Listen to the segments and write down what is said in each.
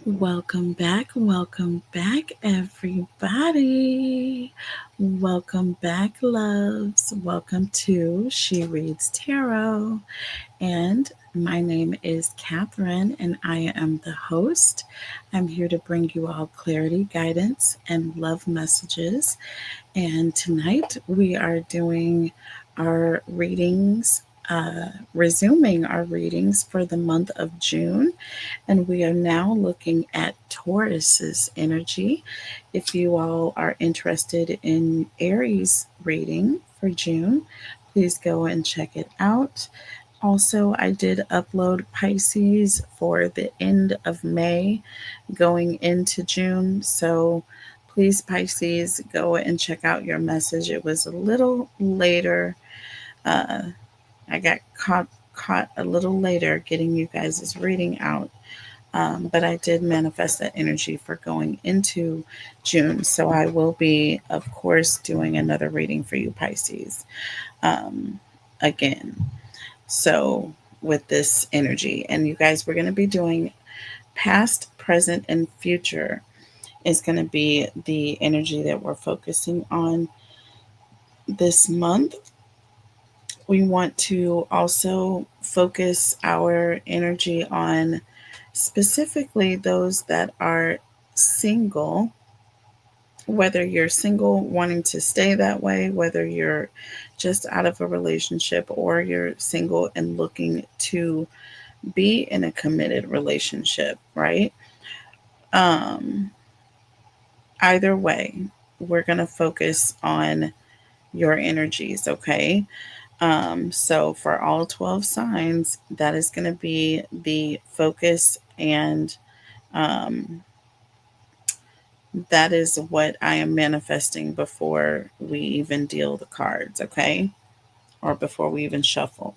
Welcome back, everybody. Welcome back, loves. Welcome to She Reads Tarot. And my name is Catherine, and I am the host. I'm here to bring you all clarity, guidance, and love messages. And tonight we are doing our readings, resuming our readings for the month of June. And we are now looking at Taurus's energy. If you all are interested in Aries reading for June, please go and check it out. Also, I did upload Pisces for the end of May going into June. So please, Pisces, go and check out your message. It was a little later. Uh, I got caught a little later getting you guys' reading out. But I did manifest that energy for going into June. So I will be, of course, doing another reading for you, Pisces, um, again. So with this energy, and you guys, we're going to be doing past, present, and future is going to be the energy that we're focusing on this month. We want to also focus our energy on specifically those that are single, whether you're single wanting to stay that way, whether you're just out of a relationship, or you're single and looking to be in a committed relationship, right? Um, Either way, we're going to focus on your energies, okay? So for all 12 signs, that is going to be the focus, and um, that is what I am manifesting before we even deal the cards, okay? Or before we even shuffle.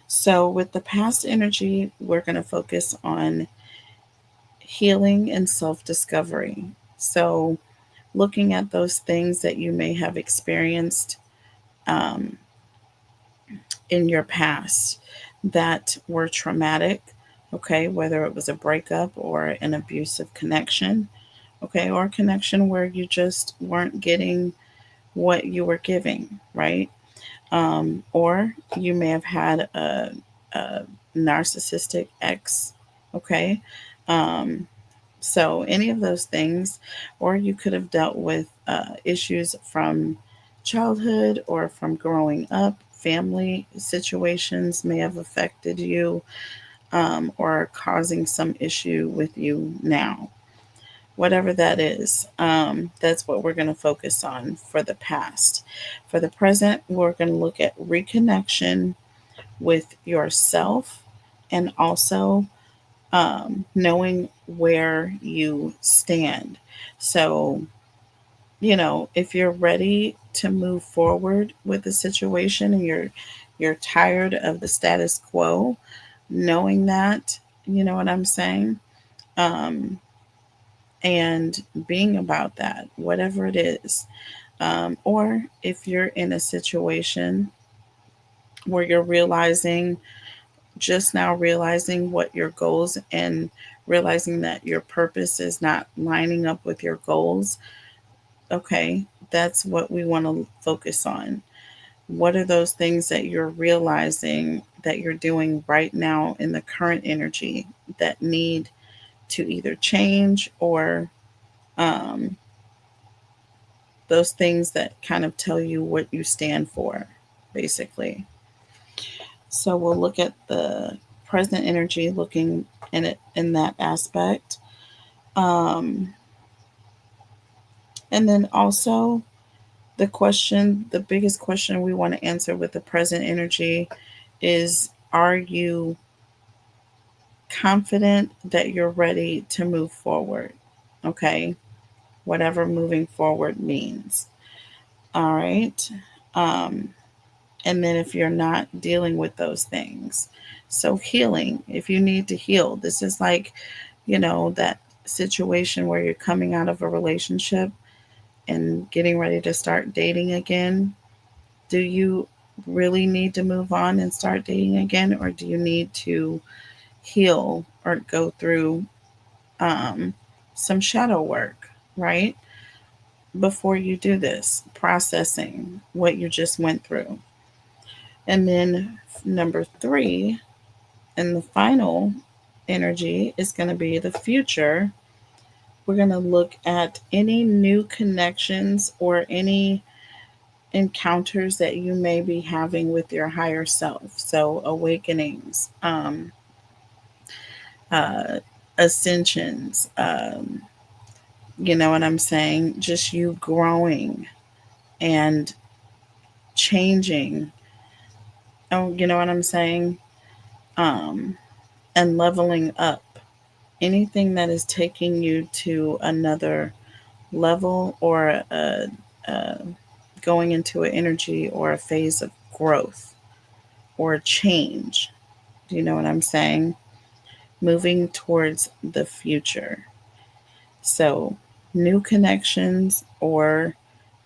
So with the past energy, we're going to focus on healing and self discovery. So looking at those things that you may have experienced um, in your past that were traumatic, okay, whether it was a breakup or an abusive connection, okay, or a connection where you just weren't getting what you were giving, right? Or you may have had a narcissistic ex, okay? Um, so, any of those things, or you could have dealt with issues from childhood or from growing up. Family situations may have affected you, or are causing some issue with you now. Whatever that is, that's what we're going to focus on for the past. For the present, we're going to look at reconnection with yourself, and also knowing where you stand. So, if you're ready to move forward with the situation and you're tired of the status quo, knowing that, you know what I'm saying? Um, and being about that, whatever it is. Or if you're in a situation where you're just now realizing what your goals, and realizing that your purpose is not lining up with your goals, okay, that's what we want to focus on. What are those things that you're realizing that you're doing right now in the current energy that need to either change, or um, those things that kind of tell you what you stand for, basically. So we'll look at the present energy, looking in it in that aspect. Um, and then also the biggest question we want to answer with the present energy is, are you confident that you're ready to move forward? Okay. Whatever moving forward means. All right. Um, and then if you're not dealing with those things, so healing, if you need to heal, this is like, that situation where you're coming out of a relationship and getting ready to start dating again. Do you really need to move on and start dating again, or do you need to heal or go through some shadow work, right? Before you do this, processing what you just went through. And then number three, and the final energy is going to be the future. We're going to look at any new connections or any encounters that you may be having with your higher self. So, awakenings, uh, ascensions, you know what I'm saying? Just you growing and changing. Oh, you know what I'm saying? Um, and leveling up. Anything that is taking you to another level or a going into an energy or a phase of growth or change. Do you know what I'm saying? Moving towards the future. So, new connections or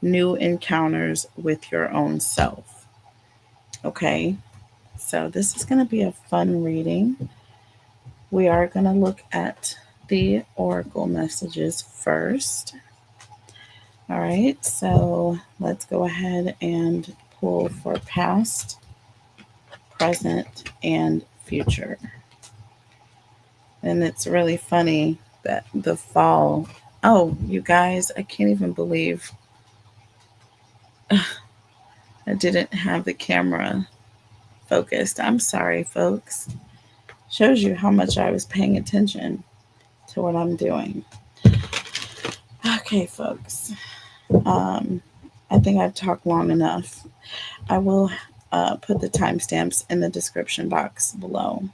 new encounters with your own self. Okay, so this is going to be a fun reading. We are going to look at the oracle messages first. All right, so let's go ahead and pull for past, present, and future. And it's really funny that the fall. Oh, you guys, I can't even believe I didn't have the camera focused. I'm sorry, folks. Shows you how much I was paying attention to what I'm doing. Okay, folks. Um, I think I've talked long enough. I will put the timestamps in the description box below.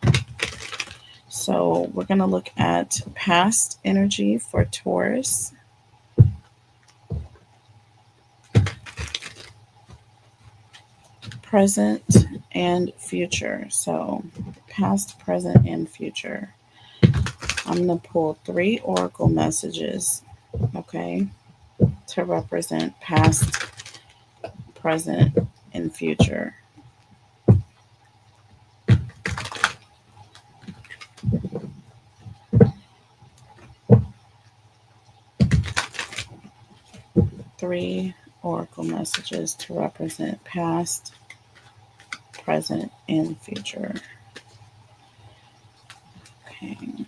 So we're going to look at past energy for Taurus. Present and future. So past, present, and future. I'm going to pull 3 oracle messages, okay, to represent past, present, and future. Three oracle messages to represent past, present, and future. Okay.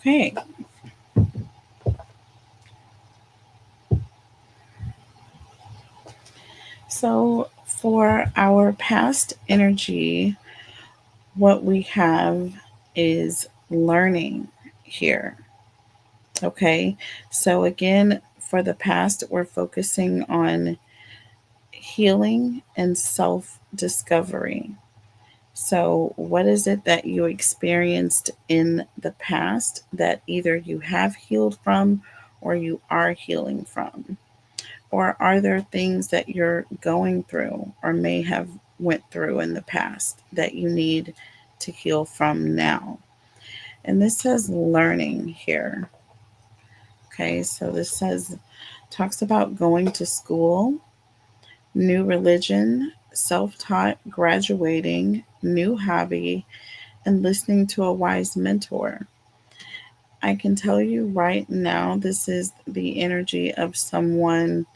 Okay. So for our past energy, what we have is learning here. Okay. So again, for the past, we're focusing on healing and self discovery. So, what is it that you experienced in the past that either you have healed from or you are healing from? Or are there things that you're going through or may have went through in the past that you need to heal from now? And this says learning here. Okay, so this says talks about going to school, new religion, self taught, graduating, new hobby, and listening to a wise mentor. I can tell you right now, this is the energy of someone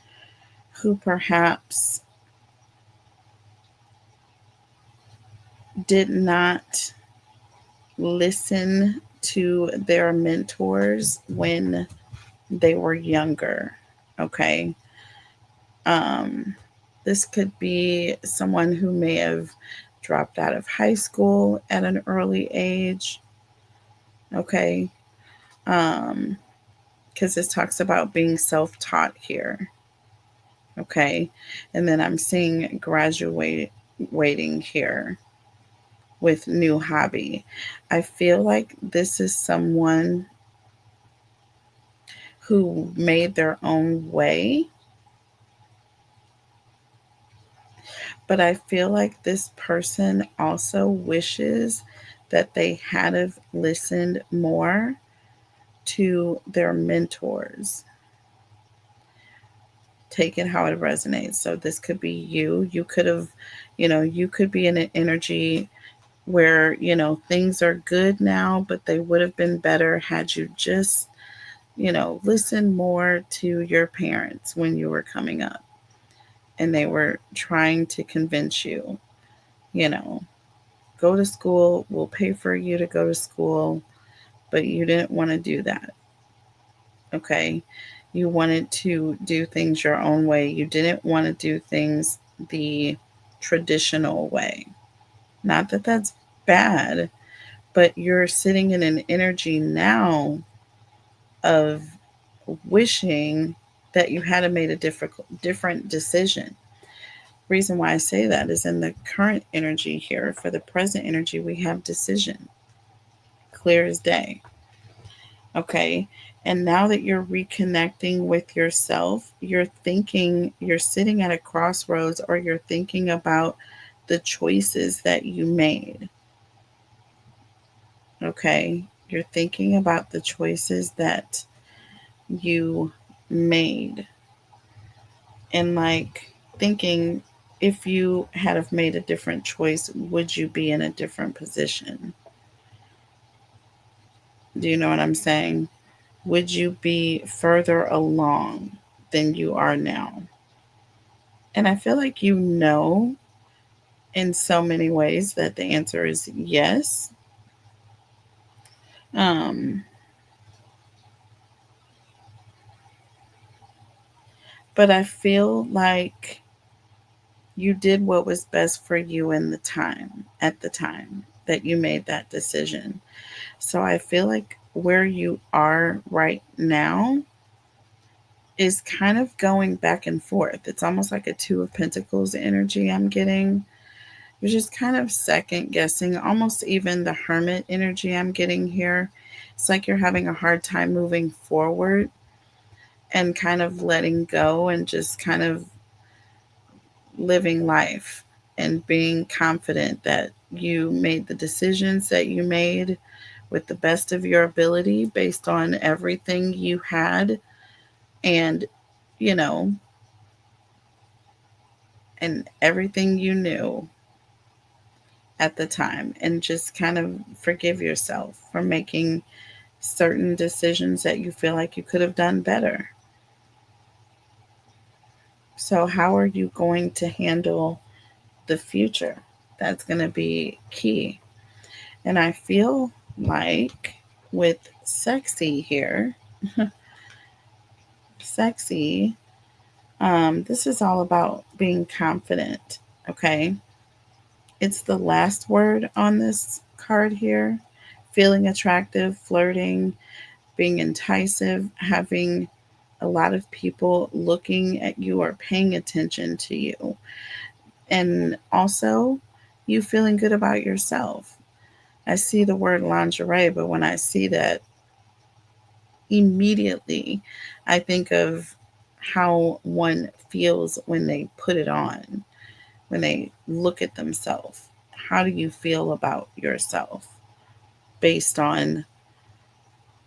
who perhaps did not listen to their mentors when they were younger. Okay. Um, this could be someone who may have dropped out of high school at an early age. Okay. Because this talks about being self taught here. Okay. And then I'm seeing graduating here with new hobby. I feel like this is someone who made their own way, But I feel like this person also wishes that they had have listened more to their mentors. Take it how it resonates. So this could be you. You could have, you could be in an energy where, things are good now, but they would have been better had you just, listened more to your parents when you were coming up and they were trying to convince you, you know, go to school, we'll pay for you to go to school, but you didn't want to do that. Okay. You wanted to do things your own way. You didn't want to do things the traditional way. Not that that's bad, but you're sitting in an energy now of wishing that you had made a different decision. Reason why I say that is in the current energy here, for the present energy, we have decision, clear as day. Okay. And now that you're reconnecting with yourself, you're sitting at a crossroads, or you're thinking about the choices that you made. Okay. You're thinking about the choices that you made, and like thinking, if you had have made a different choice, would you be in a different position? Do you know what I'm saying? Would you be further along than you are now? And I feel like in so many ways that the answer is yes. Um, but I feel like you did what was best for you in the time, at the time that you made that decision. So I feel like where you are right now is kind of going back and forth. It's almost like a Two of Pentacles energy I'm getting. You're just kind of second guessing, almost even the Hermit energy I'm getting here. It's like you're having a hard time moving forward and kind of letting go and just kind of living life and being confident that you made the decisions that you made with the best of your ability based on everything you had, and, you know, and everything you knew at the time, and just kind of forgive yourself for making certain decisions that you feel like you could have done better. So, how are you going to handle the future? That's going to be key. And I feel like with sexy here, sexy, this is all about being confident. Okay. It's the last word on this card here: feeling attractive, flirting, being enticing, having a lot of people looking at you or paying attention to you. And also, you feeling good about yourself. I see the word lingerie, but when I see that, immediately I think of how one feels when they put it on, when they look at themselves. How do you feel about yourself based on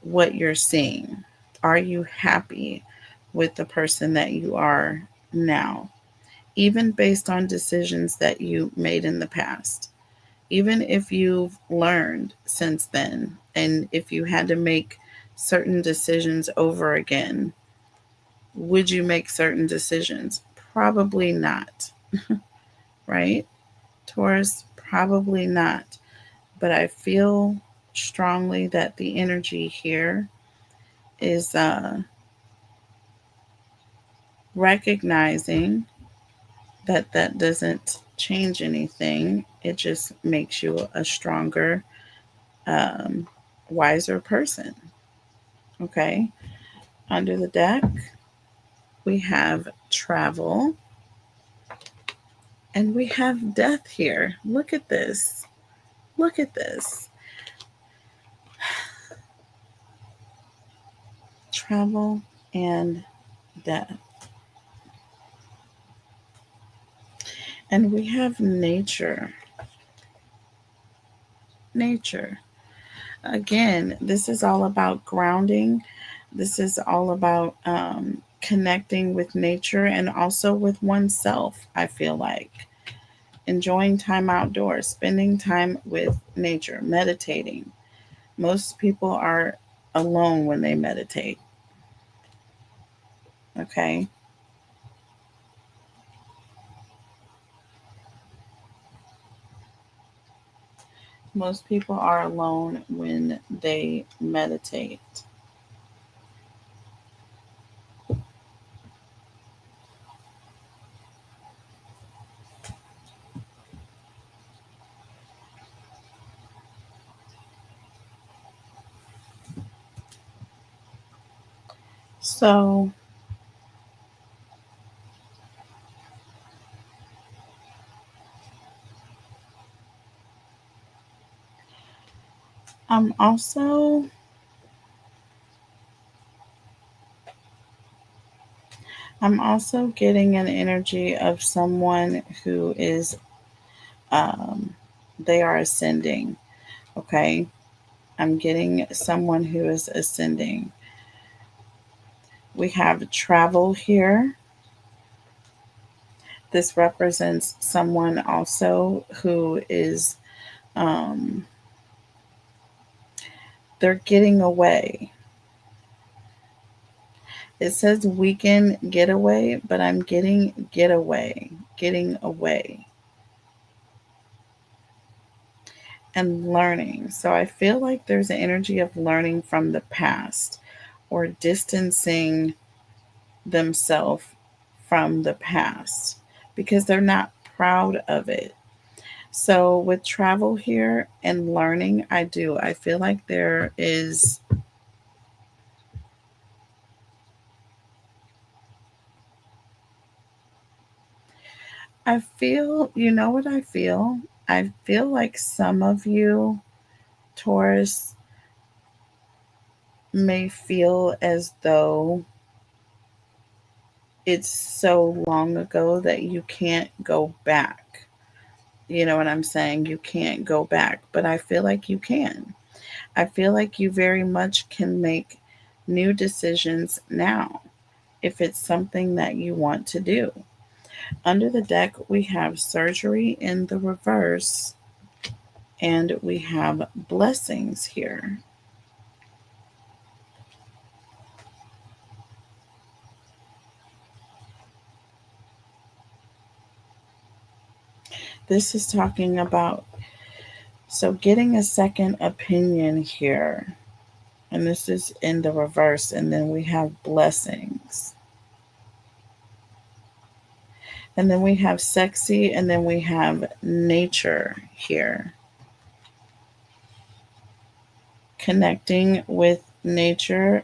what you're seeing? Are you happy with the person that you are now? Even based on decisions that you made in the past. Even if you've learned since then, and if you had to make certain decisions over again, would you make certain decisions? Probably not, right? Taurus, probably not. But I feel strongly that the energy here is recognizing that that doesn't change anything. It just makes you a stronger, um, wiser person. Okay. Under the deck, we have travel and we have death here. Look at this. Look at this. Travel and death. And we have nature. Nature. Again, this is all about grounding. This is all about connecting with nature and also with oneself, I feel like. Enjoying time outdoors, spending time with nature, meditating. Most people are alone when they meditate. Okay. Most people are alone when they meditate. So I'm also I'm also getting an energy of someone who is um, they are ascending. Okay. I'm getting someone who is ascending. We have travel here. This represents someone also who is, um, they're getting away. It says weekend getaway, but I'm getting getaway, getting away, and learning. So I feel like there's an energy of learning from the past or distancing themselves from the past because they're not proud of it. So with travel here and learning, I feel like there is, I feel, you know what I feel? I feel like some of you, Taurus, may feel as though it's so long ago that you can't go back. You know what I'm saying? You can't go back, but I feel like you can. I feel like you very much can make new decisions now if it's something that you want to do. Under the deck, we have surgery in the reverse and we have blessings here. This is talking about so getting a second opinion here. And this is in the reverse. And then we have blessings. And then we have sexy. And then we have nature here. Connecting with nature,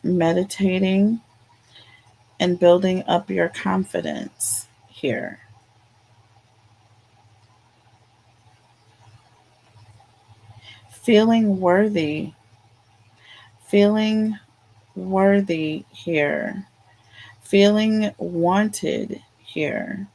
meditating, and building up your confidence here. Feeling worthy, feeling worthy here, feeling wanted here.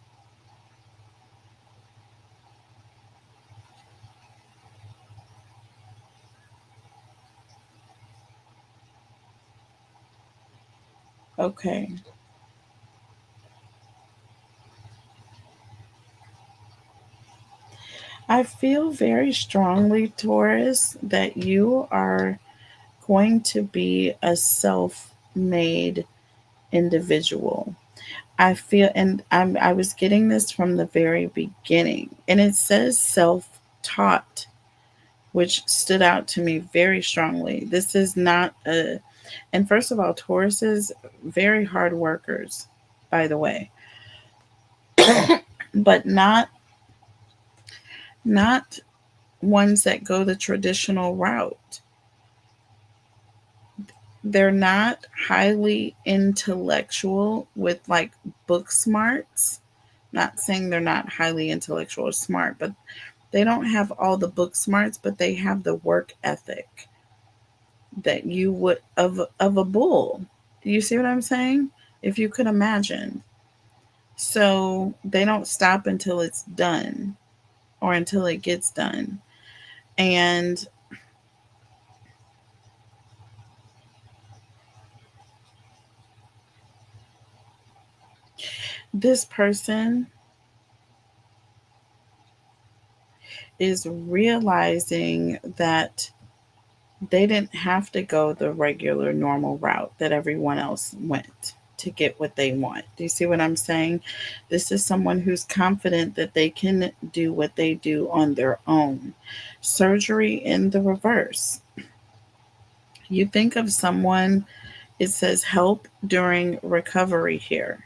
Okay. I feel very strongly, Taurus, that you are going to be a self made individual. I feel, and I was getting this from the very beginning, and it says self taught, which stood out to me very strongly. This is not a, and first of all, Tauruses, very hard workers, by the way, but not ones that go the traditional route. They're not highly intellectual with like book smarts. Not saying they're not highly intellectual or smart, but they don't have all the book smarts, but they have the work ethic that you would of a bull. You see what I'm saying? If you could imagine. So they don't stop until it's done or until it gets done. And this person is realizing that they didn't have to go the regular normal route that everyone else went to get what they want. Do you see what I'm saying? This is someone who's confident that they can do what they do on their own. Surgery in the reverse. You think of someone, it says help during recovery here,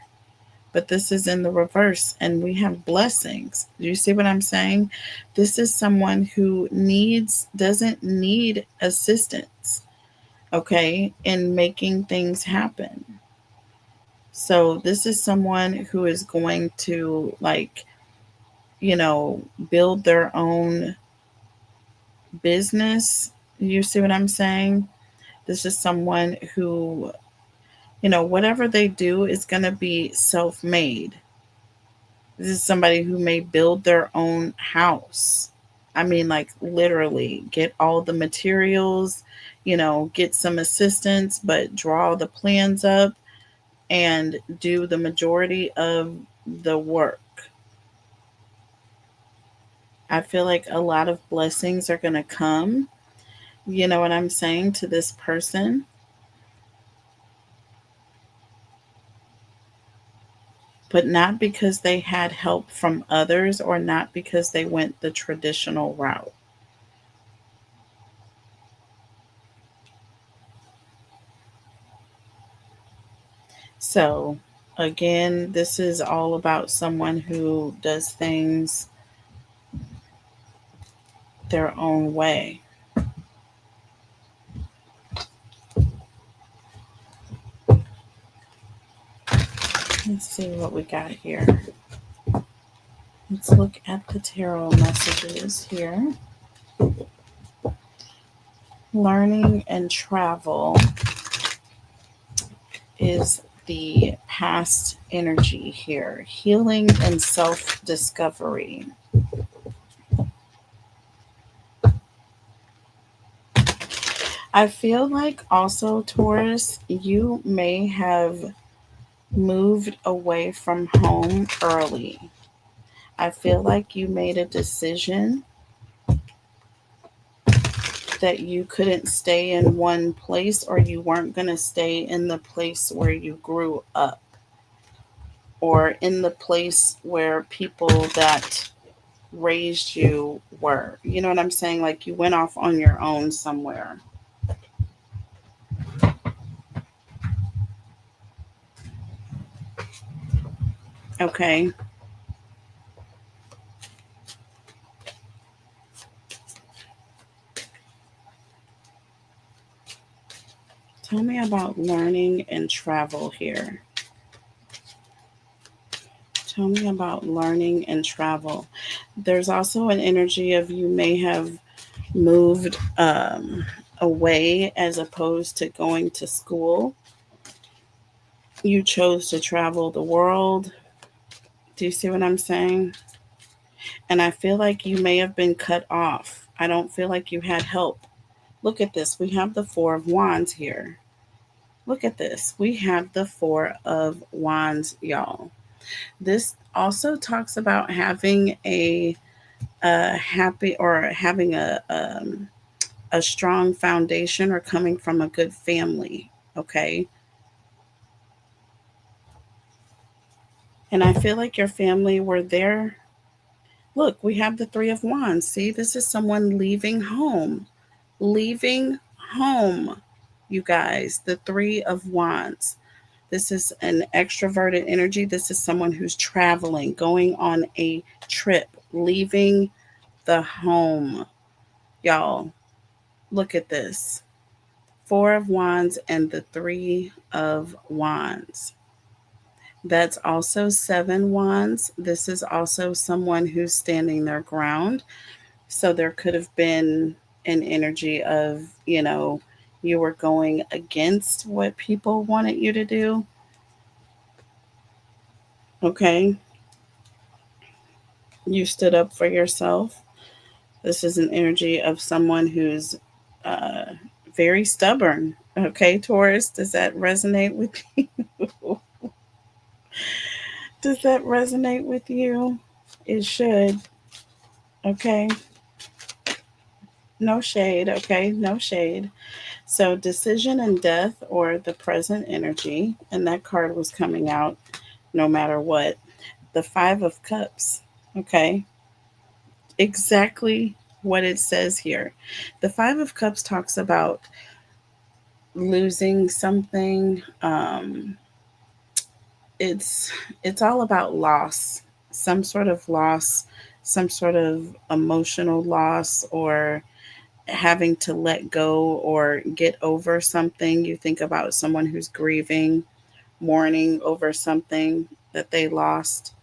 but this is in the reverse and we have blessings. Do you see what I'm saying? This is someone who doesn't need assistance, okay, in making things happen. So this is someone who is going to, like, you know, build their own business. You see what I'm saying? This is someone who, whatever they do is going to be self-made. This is somebody who may build their own house. I mean, like, literally get all the materials, get some assistance, but draw the plans up and do the majority of the work. I feel like a lot of blessings are going to come, you know what I'm saying, to this person. But not because they had help from others or not because they went the traditional route. So, again, this is all about someone who does things their own way. Let's see what we got here. Let's look at the tarot messages here. Learning and travel is the past energy here. Healing and self discovery. I feel like also, Taurus, you may have moved away from home early. I feel like you made a decision that you couldn't stay in one place or you weren't going to stay in the place where you grew up or in the place where people that raised you were. You know what I'm saying? Like you went off on your own somewhere. Okay. Tell me about learning and travel here. Tell me about learning and travel. There's also an energy of you may have moved away as opposed to going to school. You chose to travel the world. Do you see what I'm saying? And I feel like you may have been cut off. I don't feel like you had help. Look at this. We have the Four of Wands here. Look at this. We have the Four of Wands, y'all. This also talks about having a happy or having a strong foundation or coming from a good family. Okay. And I feel like your family were there. Look, we have the Three of Wands. See, this is someone leaving home. Leaving home, you guys. The Three of Wands. This is an extroverted energy. This is someone who's traveling, going on a trip, leaving the home. Y'all, look at this. Four of Wands and the Three of Wands. That's also Seven Wands. This is also someone who's standing their ground. So there could have been an energy of, you were going against what people wanted you to do. Okay, you stood up for yourself. This is an energy of someone who's uh, very stubborn. Okay, Taurus, does that resonate with you? Does that resonate with you? It should. Okay, no shade. Okay, no shade. So, decision and death, or the present energy, and that card was coming out no matter what. The Five of Cups. Okay, exactly what it says here. The Five of Cups talks about losing something. It's it's all about loss, some sort of loss, some sort of emotional loss, or having to let go or get over something. You think about someone who's grieving, mourning over something that they lost.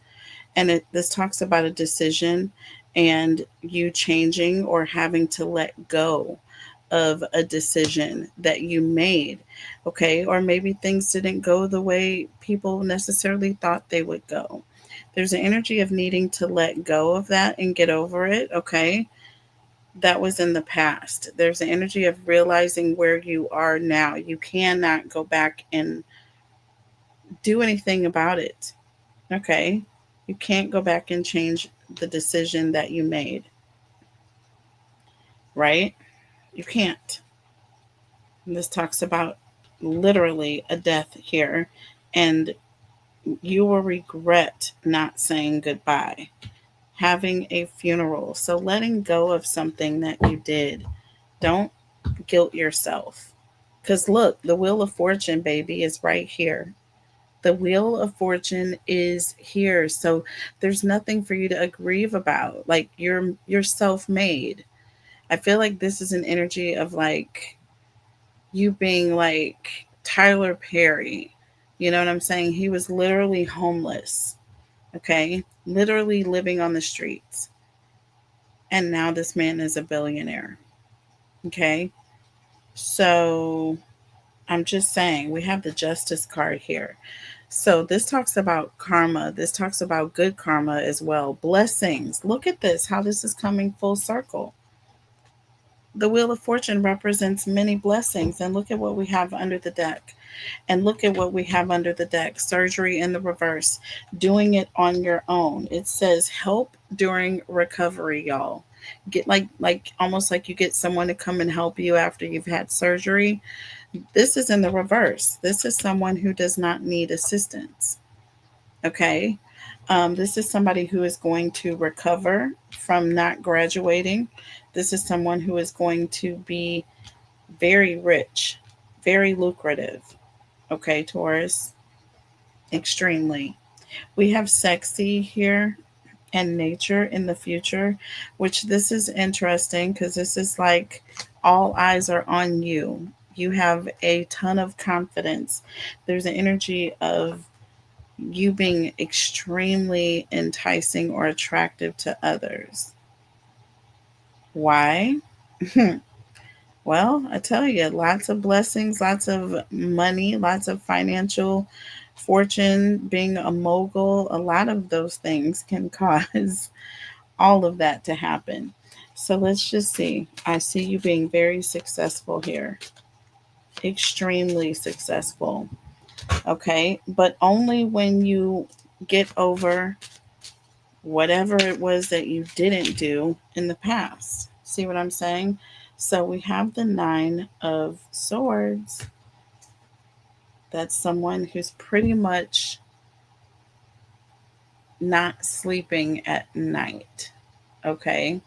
And this talks about a decision and you changing or having to let go of a decision that you made. Okay, or maybe things didn't go the way people necessarily thought they would go. There's an energy of needing to let go of that and get over it. Okay, that was in the past. There's an energy of realizing where you are now. You cannot go back and do anything about it. Okay, you can't go back and change the decision that you made, right? You can't. And this talks about literally a death here, and you will regret not saying goodbye, having a funeral. So, letting go of something that you did. Don't guilt yourself. Because look, the Wheel of Fortune, baby, is right here. The Wheel of Fortune is here. So there's nothing for you to grieve about. Like you're self-made. I feel like this is an energy of like you being like Tyler Perry. You know what I'm saying? He was literally homeless. Okay? Literally living on the streets. And now this man is a billionaire. Okay? So I'm just saying, we have the Justice card here. So this talks about karma. This talks about good karma as well. Blessings. Look at this, how this is coming full circle. The Wheel of Fortune represents many blessings. And look at what we have under the deck. And look at what we have under the deck. Surgery in the reverse. Doing it on your own. It says help during recovery, y'all. Get like almost like you get someone to come and help you after you've had surgery. This is in the reverse. This is someone who does not need assistance. Okay. This is somebody who is going to recover from not graduating. This is someone who is going to be very rich, very lucrative. Okay, Taurus, extremely. We have sexy here and nature in the future, which this is interesting because this is like all eyes are on you. You have a ton of confidence. There's an energy of you being extremely enticing or attractive to others. Why? Well, I tell you, lots of blessings, lots of money, lots of financial fortune, being a mogul, a lot of those things can cause all of that to happen. So let's just see. I see you being very successful here, extremely successful. Okay. But only when you get over whatever it was that you didn't do in the past. See what I'm saying? So we have the Nine of Swords. That's someone who's pretty much not sleeping at night. Okay.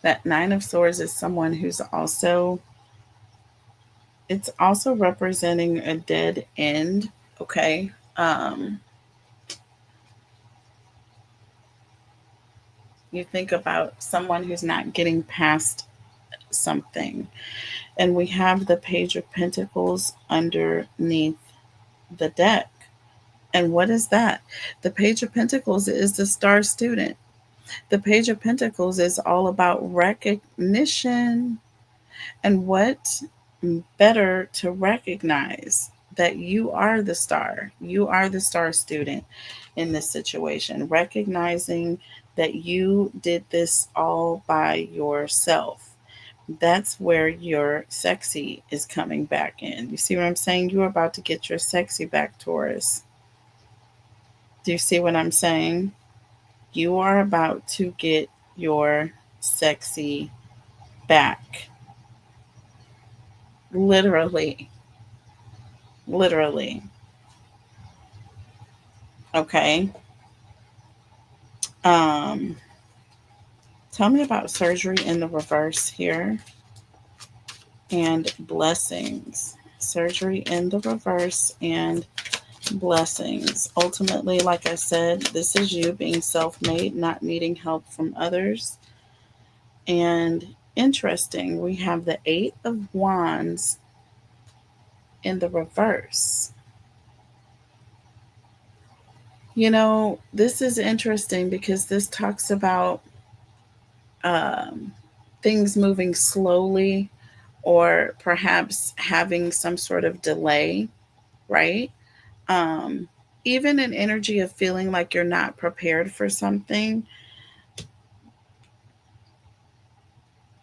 That Nine of Swords is someone who's also, it's also representing a dead end. Okay. You think about someone who's not getting past something. And we have the Page of Pentacles underneath the deck. And what is that? The Page of Pentacles is the star student. The Page of Pentacles is all about recognition. And what better to recognize that you are the star. You are the star student in this situation, recognizing that you did this all by yourself. That's where your sexy is coming back in. You see what I'm saying? You're about to get your sexy back, Taurus. Do you see what I'm saying? You are about to get your sexy back. Literally. Literally. Okay. Um, Tell me about surgery in the reverse here and blessings. Surgery in the reverse and blessings. Ultimately, like I said, this is you being self made, not needing help from others. And interesting, we have the Eight of Wands in the reverse. You know, this is interesting because this talks about um, things moving slowly or perhaps having some sort of delay, right? Um, Even an energy of feeling like you're not prepared for something.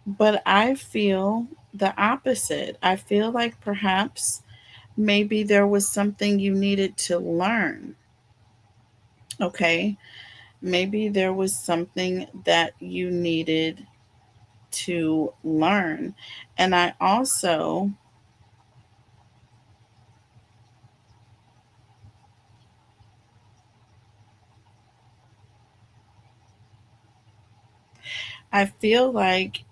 But I feel the opposite. I feel like perhaps maybe there was something you needed to learn. Okay. Maybe there was something that you needed to learn. And I feel like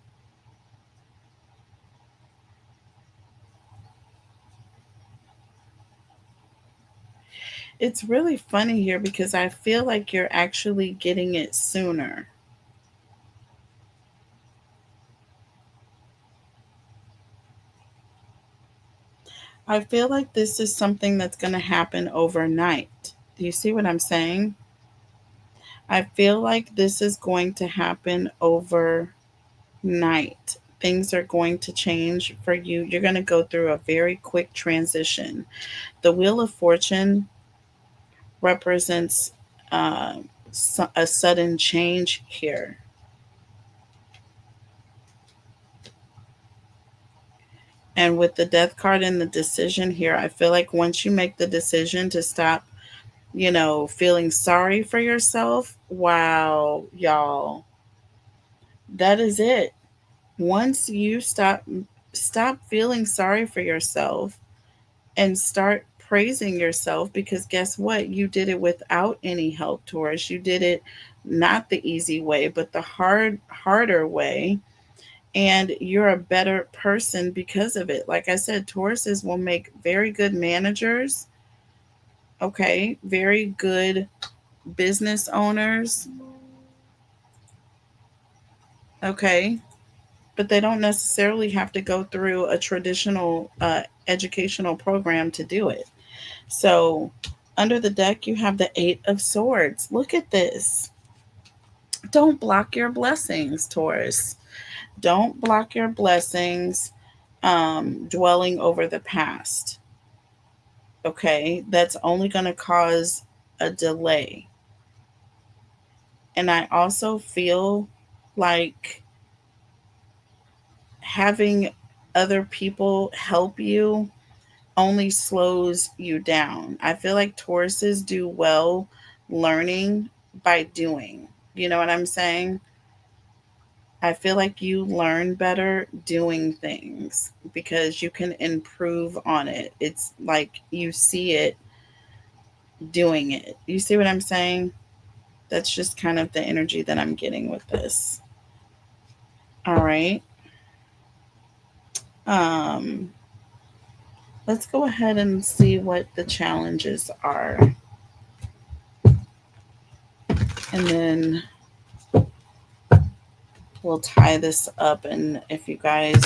it's really funny here because I feel like you're actually getting it sooner. I feel like this is something that's going to happen overnight. Do you see what I'm saying? I feel like this is going to happen overnight. Things are going to change for you. You're going to go through a very quick transition. The Wheel of Fortune represents uh, a sudden change here. And with the Death card and the decision here, I feel like once you make the decision to stop, feeling sorry for yourself, wow, y'all, that is it. Once you stop feeling sorry for yourself and start praising yourself, because guess what? You did it without any help, Taurus. You did it not the easy way, but the harder way. And you're a better person because of it. Like I said, Tauruses will make very good managers, okay? Very good business owners, okay? But they don't necessarily have to go through a traditional educational program to do it. So, under the deck, you have the Eight of Swords. Look at this. Don't block your blessings, Taurus. Don't block your blessings dwelling over the past. Okay, that's only going to cause a delay. And I also feel like having other people help you only slows you down. I feel like Tauruses do well learning by doing. You know what I'm saying? I feel like you learn better doing things because you can improve on it. It's like you see it doing it. You see what I'm saying? That's just kind of the energy that I'm getting with this. All right. Um, let's go ahead and see what the challenges are. And then we'll tie this up. And if you guys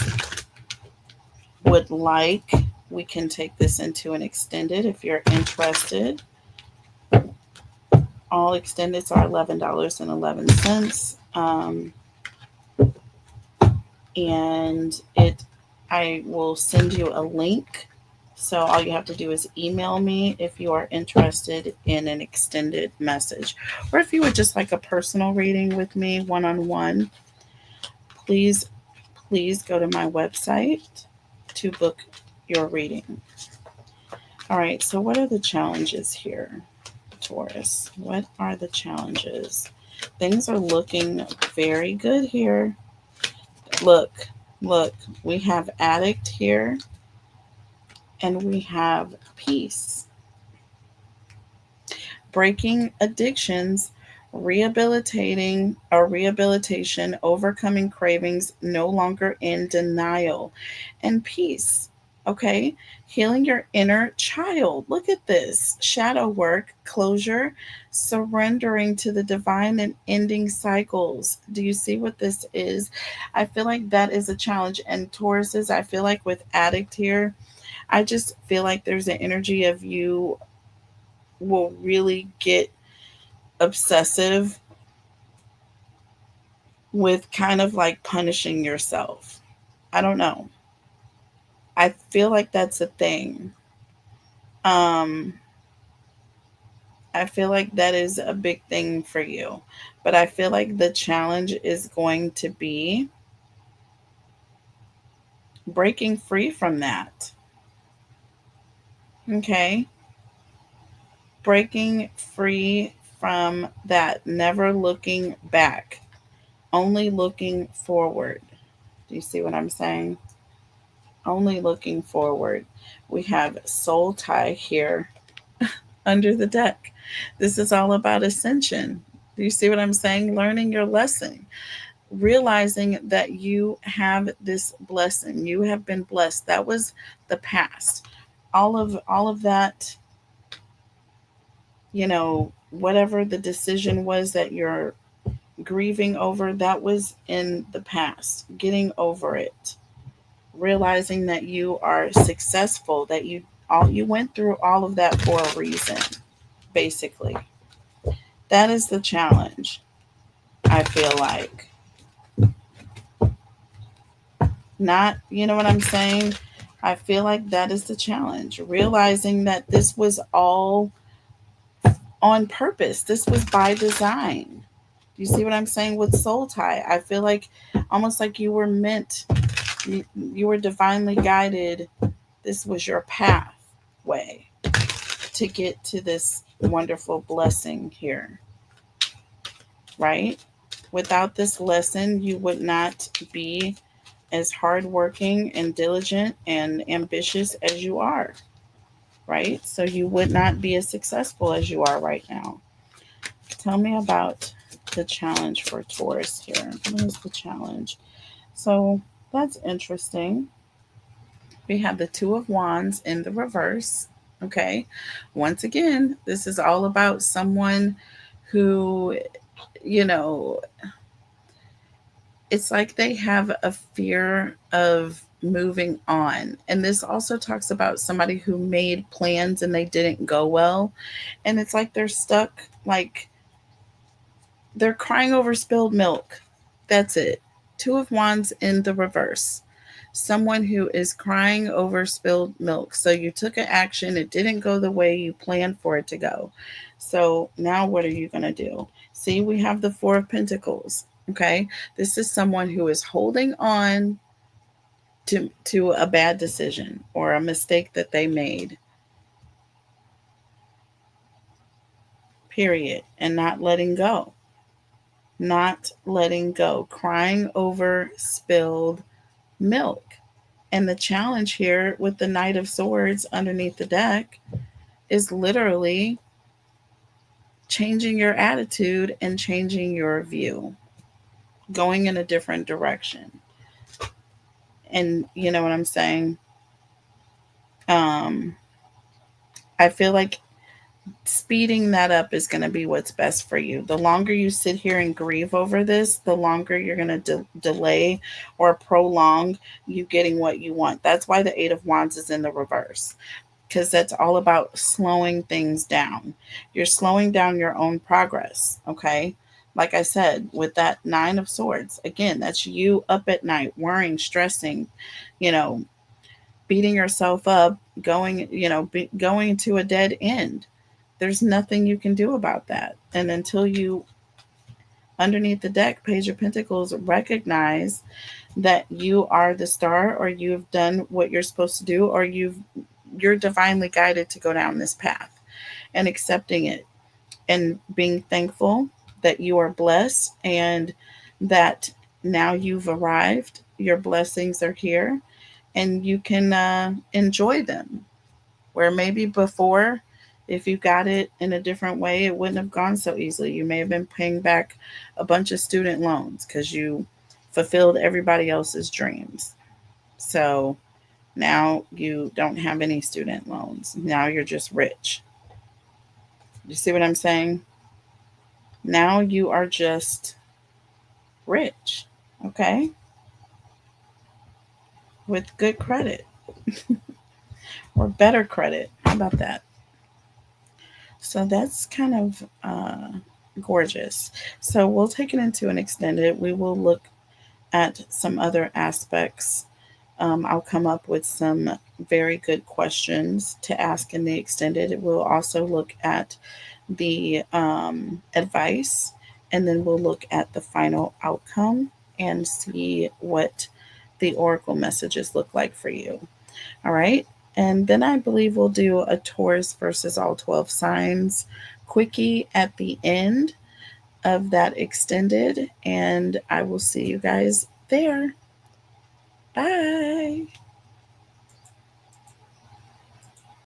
would like, we can take this into an extended if you're interested. All extendeds are $11.11. And I will send you a link So all you have to do is email me if you are interested in an extended message. Or if you would just like a personal reading with me one on one, please, please go to my website to book your reading. All right, so what are the challenges here, Taurus? What are the challenges? Things are looking very good here. Look, look, we have addict here and we have peace. Breaking addictions, rehabilitating or rehabilitation, overcoming cravings, no longer in denial, and peace. Okay, healing your inner child. Look at this shadow work, closure, surrendering to the divine, and ending cycles. Do you see what this is? I feel like that is a challenge. And Tauruses, I feel like with addict here, I just feel like there's an energy of you will really get obsessive with kind of like punishing yourself. I don't know. I feel like that's a thing. Um I feel like that is a big thing for you. But I feel like the challenge is going to be breaking free from that. Okay? Breaking free from that, never looking back, only looking forward. Do you see what I'm saying? Only looking forward. We have soul tie here under the deck. This is all about ascension. Do you see what I'm saying? Learning your lesson, realizing that you have this blessing. You have been blessed. That was the past. All of that, whatever the decision was that you're grieving over, that was in the past. Getting over it, realizing that you are successful, that you went through all of that for a reason, basically. That is the challenge, I feel like. Not, you know what I'm saying? I feel like that is the challenge. Realizing that this was all on purpose. This was by design. Do you see what I'm saying with soul tie? I feel like almost like you were meant, you were divinely guided. This was your pathway to get to this wonderful blessing here, right? Without this lesson, you would not be as hardworking and diligent and ambitious as you are, right? So you would not be as successful as you are right now. Tell me about the challenge for Taurus here. What is the challenge? So that's interesting. We have the Two of Wands in the reverse. Okay. Once again, this is all about someone who, you know, it's like they have a fear of moving on. And this also talks about somebody who made plans and they didn't go well. And it's like they're stuck, like they're crying over spilled milk. That's it. Two of Wands in the reverse. Someone who is crying over spilled milk. So you took an action, it didn't go the way you planned for it to go. So now what are you going to do? See, we have the Four of Pentacles. Okay. This is someone who is holding on to a bad decision or a mistake that they made, period, and not letting go. Not letting go, crying over spilled milk. And the challenge here with the Knight of Swords underneath the deck is literally changing your attitude and changing your view, going in a different direction. And you know what I'm saying? Um, I feel like speeding that up is going to be what's best for you. The longer you sit here and grieve over this, the longer you're going to delay or prolong you getting what you want. That's why the Eight of Wands is in the reverse, because that's all about slowing things down. You're slowing down your own progress, okay? Like I said, with that Nine of Swords, again, that's you up at night, worrying, stressing, you know, beating yourself up, going to a dead end. There's nothing you can do about that. And until you, underneath the deck, Page of Pentacles, recognize that you are the star, or you've done what you're supposed to do, or you're divinely guided to go down this path, and accepting it and being thankful that you are blessed, and that now you've arrived, your blessings are here, and you can enjoy them. Where maybe before, if you got it in a different way, it wouldn't have gone so easily. You may have been paying back a bunch of student loans because you fulfilled everybody else's dreams. So now you don't have any student loans. Now you're just rich. You see what I'm saying? Now you are just rich, okay? With good credit or better credit. How about that? So that's kind of gorgeous. So we'll take it into an extended. We will look at some other aspects. I'll come up with some very good questions to ask in the extended. We'll also look at the advice, and then we'll look at the final outcome and see what the oracle messages look like for you. All right. And then I believe we'll do a Taurus versus all 12 signs quickie at the end of that extended. And I will see you guys there. Bye.